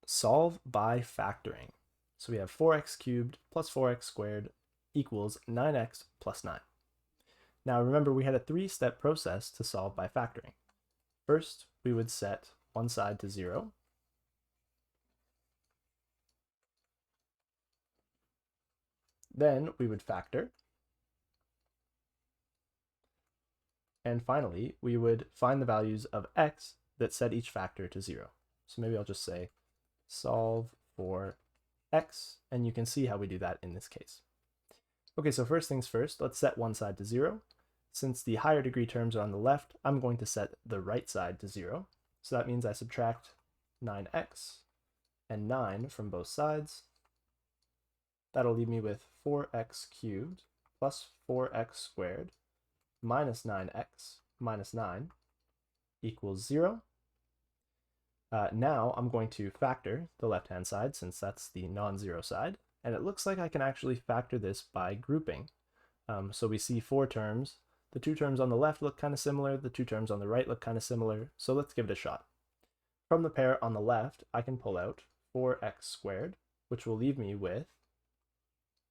solve by factoring. So we have 4x cubed plus 4x squared equals 9x plus 9. Now remember, we had a three-step process to solve by factoring. First, we would set one side to 0. Then we would factor. And finally, we would find the values of x that set each factor to 0. So maybe I'll just say solve for x, and you can see how we do that in this case. Okay, so first things first, let's set one side to 0. Since the higher degree terms are on the left, I'm going to set the right side to 0. So that means I subtract 9x and 9 from both sides. That'll leave me with 4x cubed plus 4x squared minus 9x minus 9 equals 0. Now I'm going to factor the left-hand side since that's the non-zero side, and it looks like I can actually factor this by grouping. So we see four terms. The two terms on the left look kind of similar, the two terms on the right look kind of similar, so let's give it a shot. From the pair on the left, I can pull out 4x squared, which will leave me with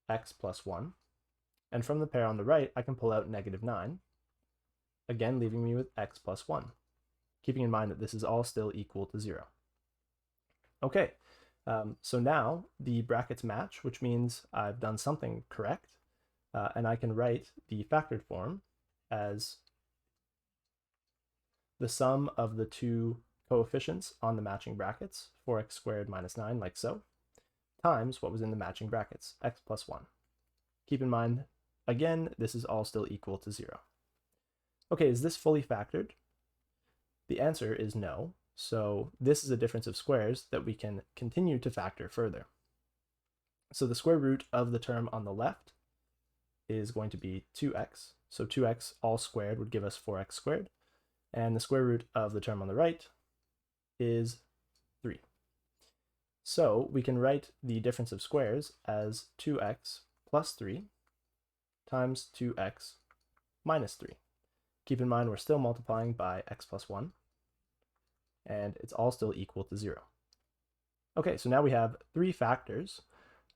x plus 1. And from the pair on the right, I can pull out negative 9, again leaving me with x plus 1, keeping in mind that this is all still equal to 0. Okay, so now the brackets match, which means I've done something correct, and I can write the factored form as the sum of the two coefficients on the matching brackets, 4x squared minus 9, like so, times what was in the matching brackets, x plus 1. Keep in mind, again, this is all still equal to 0. Okay, is this fully factored? The answer is no, so this is a difference of squares that we can continue to factor further. So the square root of the term on the left is going to be 2x, so 2x all squared would give us 4x squared, and the square root of the term on the right is 3. So we can write the difference of squares as 2x plus 3 times 2x minus 3. Keep in mind we're still multiplying by x plus 1, and it's all still equal to 0. Okay, so now we have three factors,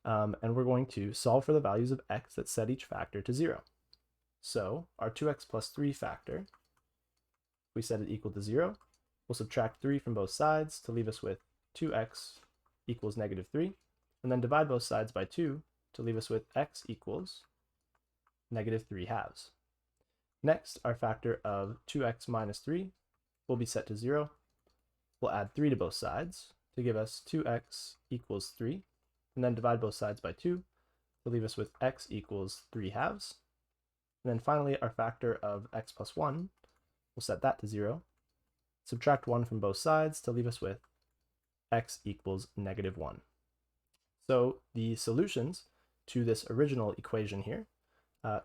and we're going to solve for the values of x that set each factor to 0. So our 2x plus 3 factor, if we set it equal to 0, we'll subtract 3 from both sides to leave us with 2x equals negative 3, and then divide both sides by 2 to leave us with x equals negative 3 halves. Next, our factor of 2x minus 3 will be set to 0. We'll add 3 to both sides to give us 2x equals 3, and then divide both sides by 2 to leave us with x equals 3 halves. And then finally, our factor of x plus 1, we'll set that to 0. Subtract 1 from both sides to leave us with x equals negative 1. So the solutions to this original equation here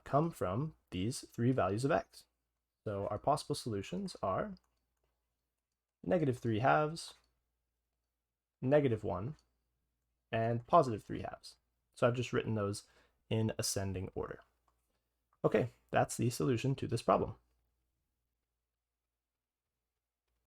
come from these three values of x. So our possible solutions are negative 3 halves, negative 1, and positive 3 halves. So I've just written those in ascending order. Okay, that's the solution to this problem.